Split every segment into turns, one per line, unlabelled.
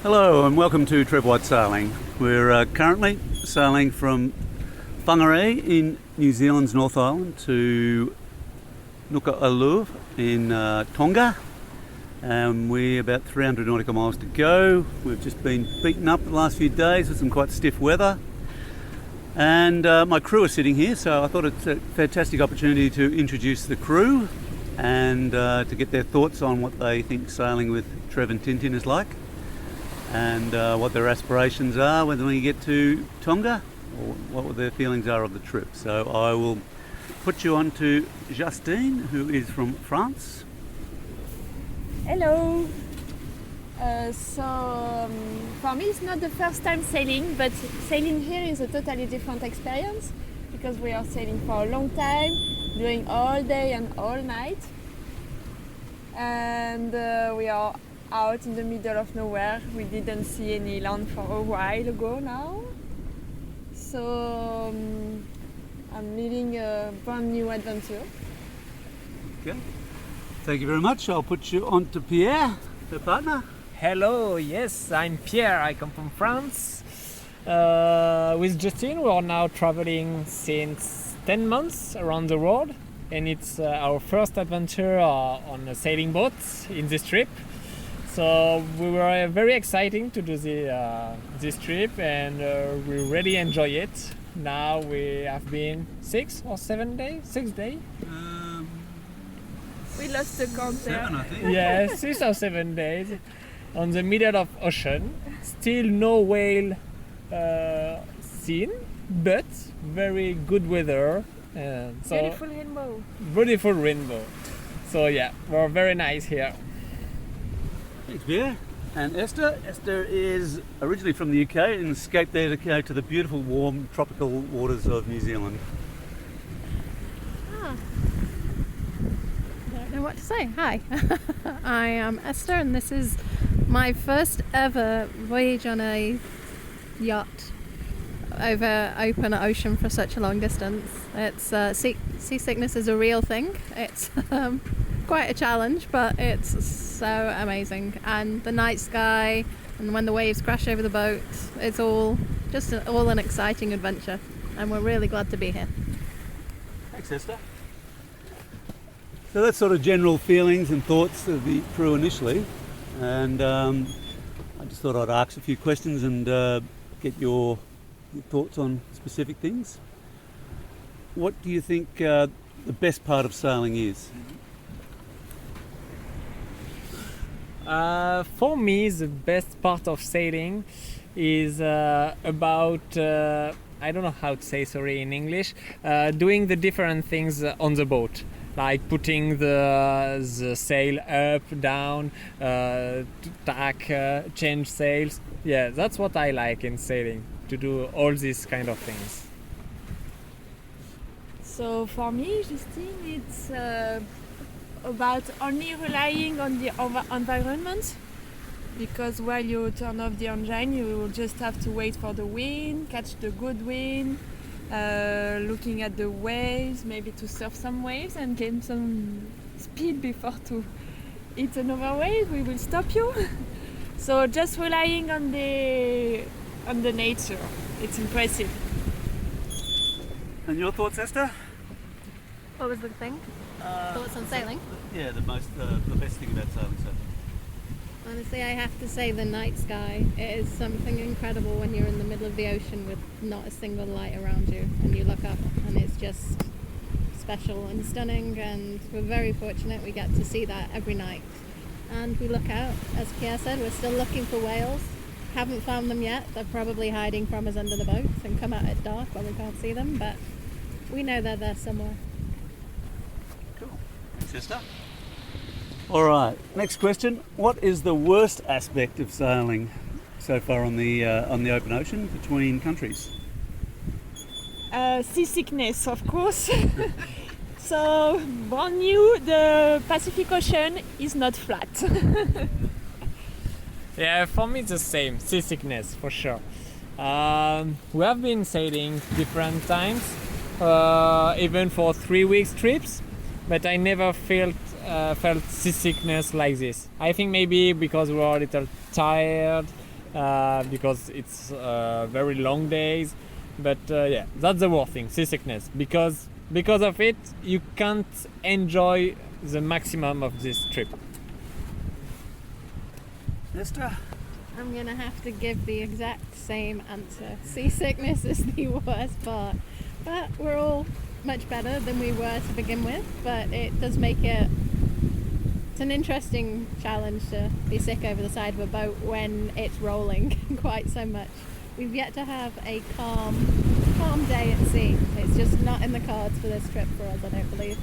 Hello and welcome to Trev White Sailing. We're currently sailing from Whangarei in New Zealand's North Island to Nuku'alofa in Tonga. We're about 300 nautical miles to go. We've just been beaten up the last few days with some quite stiff weather. And my crew are sitting here, so I thought it's a fantastic opportunity to introduce the crew and to get their thoughts on what they think sailing with Trev and Tintin is like, and what their aspirations are when we get to Tonga, or what their feelings are of the trip. So I will put you on to Justine, who is from France.
Hello. For me it's not the first time sailing, but sailing here is a totally different experience because we are sailing for a long time, doing all day and all night, and we are out in the middle of nowhere. We didn't see any land for a while ago now, so I'm living a brand new adventure.
Okay, thank you very much. I'll put you on to Pierre, her partner.
Hello, yes, I'm Pierre, I come from France. With Justine, we are now traveling since 10 months around the world, and it's our first adventure on a sailing boat in this trip. So we were very exciting to do this trip, and we really enjoy it. Now we have been 6 or 7 days? 6 days?
We lost the count there.
7, I think.
Yeah, 6 or 7 days on the middle of ocean. Still no whale seen, but very good weather. So
Beautiful rainbow.
beautiful rainbow. So yeah, we're very nice here.
Thanks, Pierre. And Esther. Esther is originally from the UK and escaped there to go to the beautiful, warm, tropical waters of New Zealand.
Don't know what to say. Hi, I am Esther, and this is my first ever voyage on a yacht over open ocean for such a long distance. It's seasickness is a real thing. It's quite a challenge, but it's so amazing. And the night sky, and when the waves crash over the boat, it's all an exciting adventure, and we're really glad to be here.
Thanks, Esther. So that's sort of general feelings and thoughts of the crew initially, and I just thought I'd ask a few questions and get your thoughts on specific things. What do you think the best part of sailing is?
For me, the best part of sailing is about I don't know how to say sorry in English. Doing the different things on the boat, like putting the sail up, down, tack, change sails. Yeah, that's what I like in sailing, to do all these kind of things.
So for me, Justine, it's about only relying on the environment, because while you turn off the engine, you just have to wait for the wind, catch the good wind, looking at the waves, maybe to surf some waves and gain some speed before to hit another wave. We will stop you. So just relying on the nature, it's impressive.
And your thoughts, Esther?
What was the thing? Thoughts on sailing?
Yeah, the best thing about sailing so far.
Honestly, I have to say the night sky. It is something incredible when you're in the middle of the ocean with not a single light around you, and you look up and it's just special and stunning, and we're very fortunate we get to see that every night. And we look out, as Pierre said, we're still looking for whales. Haven't found them yet. They're probably hiding from us under the boat and come out at dark when we can't see them, but we know they're there somewhere.
Cool. Thanks, Esther. All right, next question. What is the worst aspect of sailing so far on the open ocean between countries?
Seasickness, of course. So, brand new, the Pacific Ocean is not flat.
Yeah, for me it's the same, seasickness for sure. We have been sailing different times, even for 3 weeks trips, but I never felt seasickness like this. I think maybe because we were a little tired because it's very long days. But yeah, that's the worst thing, seasickness, because of it you can't enjoy the maximum of this trip.
Esther?
I'm gonna have to give the exact same answer. Seasickness is the worst part, but we're all much better than we were to begin with. But it does make it's an interesting challenge to be sick over the side of a boat when it's rolling quite so much. We've yet to have a calm day at sea. It's just not in the cards for this trip for us, I don't believe.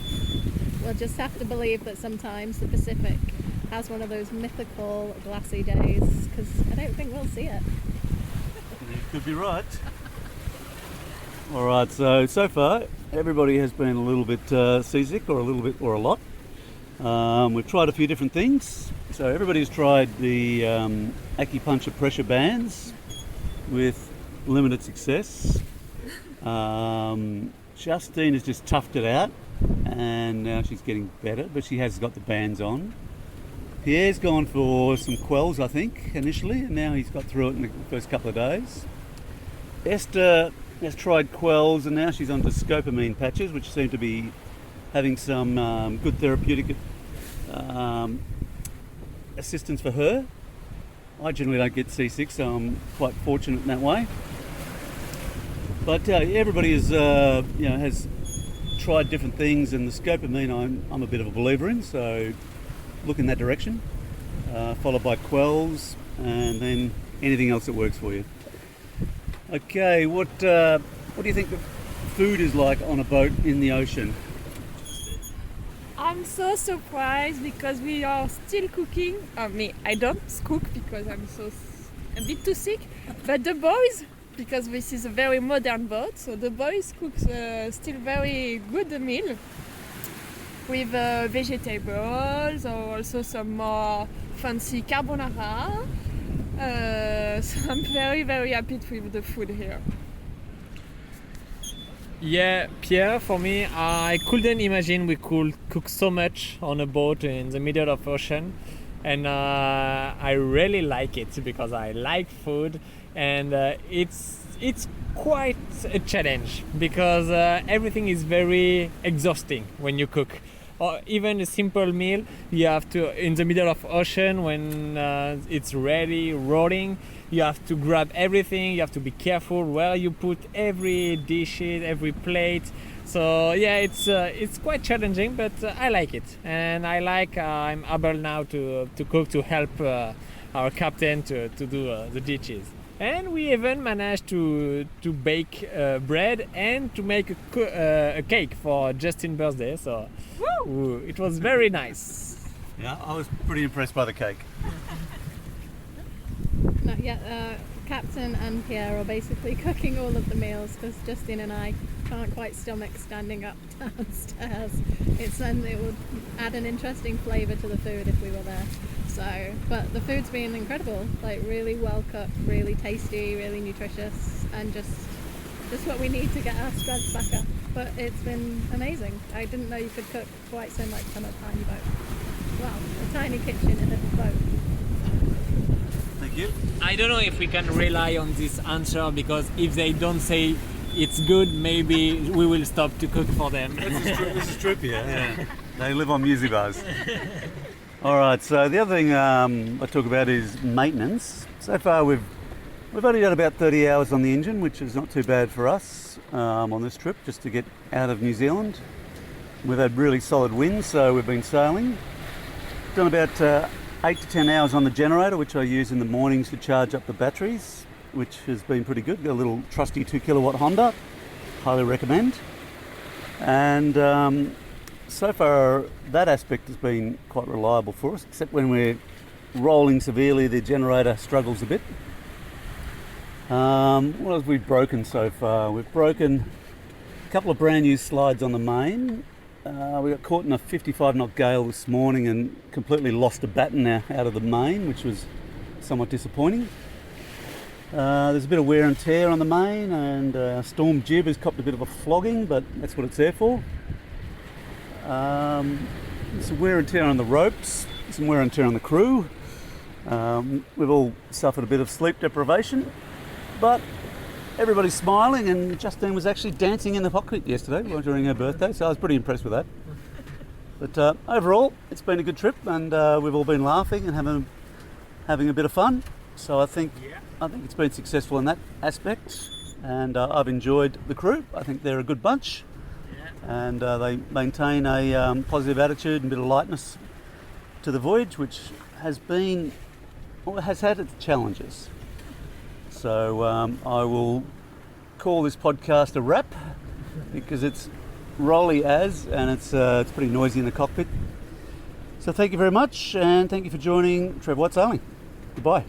We'll just have to believe that sometimes the Pacific has one of those mythical glassy days, because I don't think we'll see it.
You could be right. All right, so far everybody has been a little bit seasick, or a lot. We've tried a few different things. So everybody's tried the acupuncture pressure bands with limited success. Justine has just toughed it out, and now she's getting better, but she has got the bands on. Pierre's gone for some quells, I think, initially, and now he's got through it in the first couple of days. Esther has tried quells, and now she's onto scopamine patches, which seem to be having some good therapeutic assistance for her. I generally don't get seasick, so I'm quite fortunate in that way. But everybody has tried different things, and the scopamine I'm a bit of a believer in, so look in that direction, followed by quells, and then anything else that works for you. Okay, what do you think the food is like on a boat in the ocean?
I'm so surprised because we are still cooking. I don't cook because I'm a bit too sick. But the boys, because this is a very modern boat, so the boys cook still very good meal with vegetables, or also some more fancy carbonara. So I'm very, very happy with the food here.
Yeah, Pierre, for me, I couldn't imagine we could cook so much on a boat in the middle of ocean, and I really like it because I like food, and it's quite a challenge because everything is very exhausting when you cook. Or even a simple meal, you have to, in the middle of ocean when it's really rolling, you have to grab everything, you have to be careful where you put every dish, every plate. So yeah, it's quite challenging, but I like it. And I'm able now to cook, to help our captain to do the dishes. And we even managed to bake bread and to make a cake for Justin's birthday. So it was very nice.
Yeah, I was pretty impressed by the cake.
Not yet. Captain and Pierre are basically cooking all of the meals because Justin and I can't quite stomach standing up downstairs. It would add an interesting flavour to the food if we were there. So, but the food's been incredible, like really well cooked, really tasty, really nutritious, and just what we need to get our strength back up. But it's been amazing. I didn't know you could cook quite so much on a tiny boat. Wow, a tiny kitchen in a boat.
Thank you.
I don't know if we can rely on this answer, because if they don't say it's good, maybe we will stop to cook for them.
This is true, Pierre. Yeah. They live on music bars. All right, so the other thing I talk about is maintenance. So far we've only done about 30 hours on the engine, which is not too bad for us on this trip, just to get out of New Zealand. We've had really solid winds, so we've been sailing. Done about 8 to 10 hours on the generator, which I use in the mornings to charge up the batteries, which has been pretty good. Got a little trusty 2 kilowatt Honda, highly recommend. And so far that aspect has been quite reliable for us, except when we're rolling severely, the generator struggles a bit. What have we broken so far? We've broken a couple of brand new slides on the main. We got caught in a 55 knot gale this morning and completely lost a batten out of the main, which was somewhat disappointing. There's a bit of wear and tear on the main, and our storm jib has copped a bit of a flogging, but that's what it's there for. Some wear and tear on the ropes, some wear and tear on the crew. We've all suffered a bit of sleep deprivation, but everybody's smiling, and Justine was actually dancing in the cockpit yesterday during her birthday, so I was pretty impressed with that. But overall, it's been a good trip, and we've all been laughing and having a bit of fun. So I think it's been successful in that aspect, and I've enjoyed the crew. I think they're a good bunch, and they maintain a positive attitude and a bit of lightness to the voyage, which has had its challenges. So I will call this podcast a wrap, because it's rolly and it's pretty noisy in the cockpit. So thank you very much, and thank you for joining Trev White Sailing. Goodbye.